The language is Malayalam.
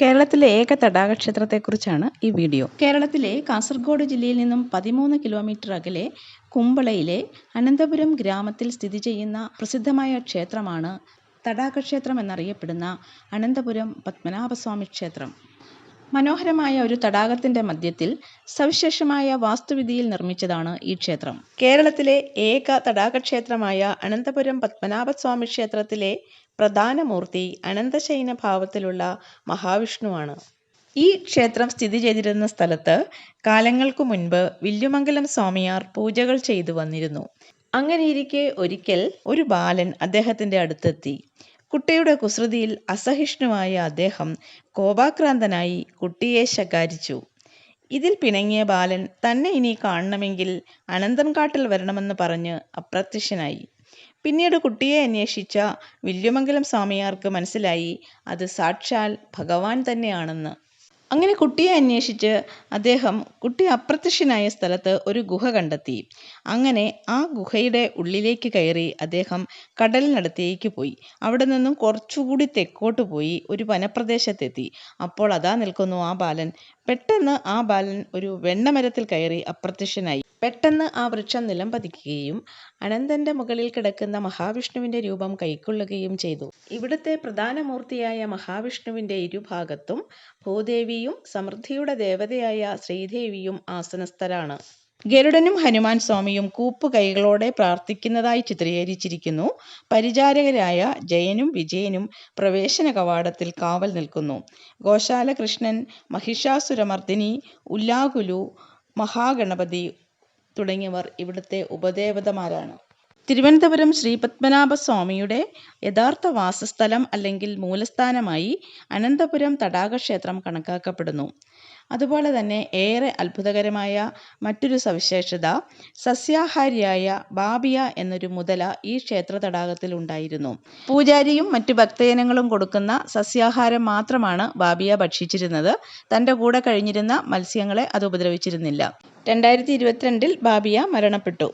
കേരളത്തിലെ ഏക തടാകക്ഷേത്രത്തെക്കുറിച്ചാണ് ഈ വീഡിയോ. കേരളത്തിലെ കാസർഗോഡ് ജില്ലയിൽ നിന്നും 13 കിലോമീറ്റർ അകലെ കുമ്പളയിലെ അനന്തപുരം ഗ്രാമത്തിൽ സ്ഥിതി ചെയ്യുന്ന പ്രസിദ്ധമായ ക്ഷേത്രമാണ് തടാകക്ഷേത്രം എന്നറിയപ്പെടുന്ന അനന്തപുരം പത്മനാഭസ്വാമി ക്ഷേത്രം. മനോഹരമായ ഒരു തടാകത്തിൻ്റെ മധ്യത്തിൽ സവിശേഷമായ വാസ്തുവിദ്യയിൽ നിർമ്മിച്ചതാണ് ഈ ക്ഷേത്രം. കേരളത്തിലെ ഏക തടാകക്ഷേത്രമായ അനന്തപുരം പത്മനാഭസ്വാമി ക്ഷേത്രത്തിലെ പ്രധാന മൂർത്തി അനന്തശയന ഭാവത്തിലുള്ള മഹാവിഷ്ണുവാണ്. ഈ ക്ഷേത്രം സ്ഥിതി ചെയ്തിരുന്ന സ്ഥലത്ത് കാലങ്ങൾക്കു മുൻപ് വില്ലുമംഗലം സ്വാമിയാർ പൂജകൾ ചെയ്തു വന്നിരുന്നു. അങ്ങനെയിരിക്കെ ഒരിക്കൽ ഒരു ബാലൻ അദ്ദേഹത്തിൻ്റെ അടുത്തെത്തി. കുട്ടിയുടെ കുസൃതിയിൽ അസഹിഷ്ണുവായ അദ്ദേഹം കോപാക്രാന്തനായി കുട്ടിയെ ശകാരിച്ചു. ഇതിൽ പിണങ്ങിയ ബാലൻ തന്നെ ഇനി കാണണമെങ്കിൽ അനന്തൻകാട്ടിൽ വരണമെന്ന് പറഞ്ഞ് അപ്രത്യക്ഷനായി. പിന്നീട് കുട്ടിയെ അന്വേഷിച്ച വില്ലുമംഗലം സ്വാമിയാർക്ക് മനസ്സിലായി അത് സാക്ഷാൽ ഭഗവാൻ തന്നെയാണെന്ന്. അങ്ങനെ കുട്ടിയെ അന്വേഷിച്ച് അദ്ദേഹം കുട്ടി അപ്രത്യക്ഷനായ സ്ഥലത്ത് ഒരു ഗുഹ കണ്ടെത്തി. അങ്ങനെ ആ ഗുഹയുടെ ഉള്ളിലേക്ക് കയറി അദ്ദേഹം കടലിനടുത്തേക്ക് പോയി. അവിടെ നിന്നും കുറച്ചുകൂടി തെക്കോട്ട് പോയി ഒരു വനപ്രദേശത്തെത്തി. അപ്പോൾ അതാ നിൽക്കുന്നു ആ ബാലൻ. പെട്ടെന്ന് ആ ബാലൻ ഒരു വെണ്ണമരത്തിൽ കയറി അപ്രത്യക്ഷനായി. പെട്ടെന്ന് ആ വൃക്ഷം നിലം പതിക്കുകയും അനന്തന്റെ മുകളിൽ കിടക്കുന്ന മഹാവിഷ്ണുവിന്റെ രൂപം കൈക്കൊള്ളുകയും ചെയ്തു. ഇവിടുത്തെ പ്രധാന മൂർത്തിയായ മഹാവിഷ്ണുവിന്റെ ഇരുഭാഗത്തും ഭൂദേവിയും സമൃദ്ധിയുടെ ദേവതയായ ശ്രീദേവിയും ആസനസ്ഥരാണ്. ഗരുഡനും ഹനുമാൻ സ്വാമിയും കൂപ്പുകൈകളോടെ പ്രാർത്ഥിക്കുന്നതായി ചിത്രീകരിച്ചിരിക്കുന്നു. പരിചാരകരായ ജയനും വിജയനും പ്രവേശന കവാടത്തിൽ കാവൽ നിൽക്കുന്നു. ഗോശാല കൃഷ്ണൻ, മഹിഷാസുരമർദിനി, ഉല്ലാകുലു, മഹാഗണപതി തുടങ്ങിയവർ ഇവിടുത്തെ ഉപദേവതമാരാണ്. തിരുവനന്തപുരം ശ്രീപത്മനാഭസ്വാമിയുടെ യഥാർത്ഥ വാസസ്ഥലം അല്ലെങ്കിൽ മൂലസ്ഥാനമായി അനന്തപുരം തടാകക്ഷേത്രം കണക്കാക്കപ്പെടുന്നു. അതുപോലെ തന്നെ ഏറെ അത്ഭുതകരമായ മറ്റൊരു സവിശേഷത, സസ്യാഹാരിയായ ബാബിയ എന്നൊരു മുതല ഈ ക്ഷേത്ര തടാകത്തിൽ ഉണ്ടായിരുന്നു. പൂജാരിയും മറ്റു ഭക്തജനങ്ങളും കൊടുക്കുന്ന സസ്യാഹാരം മാത്രമാണ് ബാബിയ ഭക്ഷിച്ചിരുന്നത്. തൻ്റെ കൂടെ കഴിഞ്ഞിരുന്ന മത്സ്യങ്ങളെ അത് ഉപദ്രവിച്ചിരുന്നില്ല. 2022 ബാബിയ മരണപ്പെട്ടു.